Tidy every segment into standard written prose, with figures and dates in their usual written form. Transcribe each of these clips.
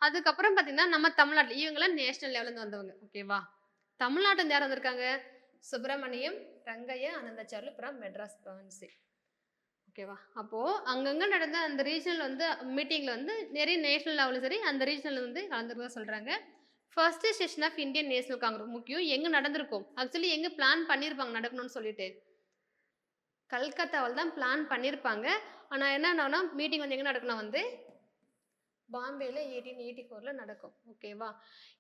அதுக்கப்புறம் பார்த்தீங்கன்னா, நம்ம தமிழ்நாட்ல இவங்கலாம் நேஷனல் லெவல்லேருந்து வந்தவங்க. ஓகேவா? தமிழ்நாட்டுலருந்து யார் வந்திருக்காங்க? சுப்பிரமணியம், ரங்கையா, ஆனந்தாச்சார்லு ஃப்ரம் மெட்ராஸ் ப்ராவின்சி. ஓகேவா? அப்போ அங்கங்க நடந்த அந்த ரீஜனல் வந்து மீட்டிங்ல வந்து நெறைய நேஷனல் லெவலும் சரி, அந்த ரீஜனல் வந்து கலந்துக்கிறதா சொல்றாங்க. First session of Indian National Congress முக்கியம். எங்க நடந்திருக்கும்? ஆக்சுவலி எங்க பிளான் பண்ணியிருப்பாங்க நடக்கணும்னு சொல்லிட்டு. கல்கத்தாவுல தான் பிளான் பண்ணியிருப்பாங்க. ஆனா என்னன்னா மீட்டிங் வந்து எங்க நடக்கும்னா வந்து பாம்பேல 1884ல நடக்கும். ஓகேவா?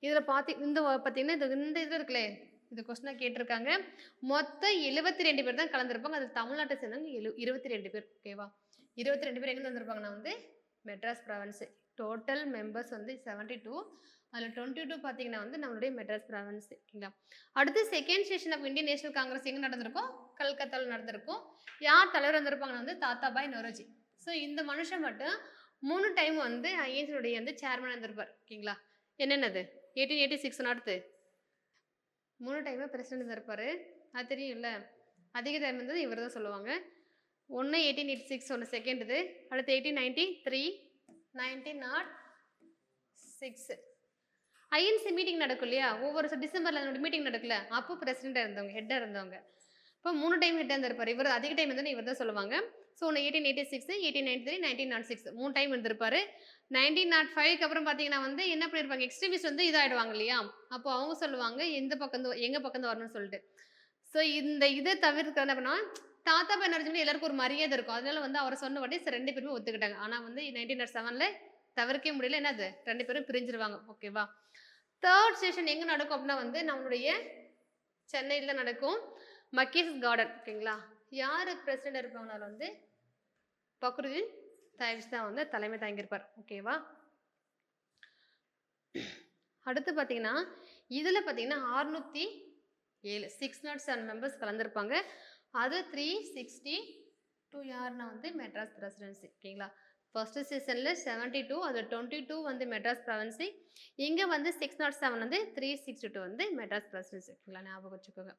இதுல இந்த பார்த்தீங்கன்னா, இந்த இது இருக்குல்ல, இது கொஸ்டினா கேட்டிருக்காங்க. மொத்தம் 72 பேர் தான் கலந்திருப்பாங்க. அதுல தமிழ்நாட்ட சேர்ந்தவங்க 22 பேர். ஓகேவா? 22 பேர் எங்கருந்து வந்திருப்பாங்கன்னா வந்து மெட்ராஸ் ப்ராவின்ஸ். டோட்டல் மெம்பர்ஸ் வந்து 72. அதுல 22 பார்த்தீங்கன்னா வந்து நம்மளுடைய மெட்ராஸ் ப்ராவின்ஸ். ஓகேங்களா? அடுத்து second session of Indian National Congress எங்க நடந்திருக்கும்? கல்கத்தால நடந்திருக்கும். யார் தலைவர் வந்திருப்பாங்கன்னா வந்து தாத்தாபாய் நௌரோஜி. ஸோ இந்த மனுஷன் மட்டும் 3 டைம் வந்து ஐஎன்எஸ் வந்து சேர்மனா இருந்திருப்பார். ஓகேங்களா? என்னென்னது? 1886 அடுத்து 3 டைம் பிரசிடென்ட் இருந்திருப்பாரு. அது தெரியும்ல. அதிக டைம் இருந்தது இவர் தான் சொல்லுவாங்க. ஒண்ணு 1886 ஒண்ணு செகண்ட் இது. அடுத்து 1893, 1906. ஐஎன்சி மீட்டிங் நடக்கும் இல்லையா? ஒவ்வொரு டிசம்பர்ல அதனோட மீட்டிங் நடக்குல்ல. அப்போ பிரசிடென்ட்டா இருந்தவங்க, ஹெட்டா இருந்தவங்க. இப்போ 3 டைம் ஹெட்டா இருந்திருப்பாரு. இவர் அதிக டைம் இருந்ததுன்னு இவர் தான் சொல்லுவாங்க. ஸோ 1886, 1893, 1906 3 டைம் இருந்திருப்பாரு. 1905க்கு அப்புறம் பார்த்தீங்கன்னா வந்து என்ன பண்ணியிருப்பாங்க, எக்ஸ்ட்ரீமிஸ்ட் வந்து இதாயிடுவாங்க இல்லையா? அப்போ அவங்க சொல்லுவாங்க, எந்த பக்கம் எங்க பக்கம் வரணும்னு சொல்லிட்டு. ஸோ இந்த இத தவிர்க்க என்ன பண்ணா, தாத்தாபாய் நௌரோஜி எல்லாருக்கும் ஒரு மரியாதை இருக்கும். அதனால வந்து அவர் சொன்னபடி 2 பேருமே ஒத்துக்கிட்டாங்க. ஆனா வந்து 1907ல தவிர்க்கவே முடியல. என்னது 2 பேரும் பிரிஞ்சிருவாங்க. ஓகேவா? 3 செஷன் எங்க நடக்கும் அப்படின்னா வந்து நம்மளுடைய சென்னையில நடக்கும். மக்கீஸ் கார்டன். ஓகேங்களா? யாரு பிரசிடென்ட் இருப்பாங்கன்னா வந்து பக்ருதீன் தயாப்ஸ் தான் வந்து தலைமை தாங்கியிருப்பார். ஓகேவா? அடுத்து பார்த்தீங்கன்னா, இதுல பார்த்தீங்கன்னா 607 607 மெம்பர்ஸ் கலந்திருப்பாங்க. அது 362 யாருன்னா வந்து மெட்ராஸ் பிரசிடென்சி. ஓகேங்களா? ஃபர்ஸ்ட் சீசன்ல 72 அதுல 22 வந்து மெட்ராஸ் ப்ராவின்சி. இங்க வந்து 607 வந்து 362 வந்து மெட்ராஸ் பிரசிடென்சி. ஓகேங்களா? ஞாபகம் வச்சுக்கோங்க.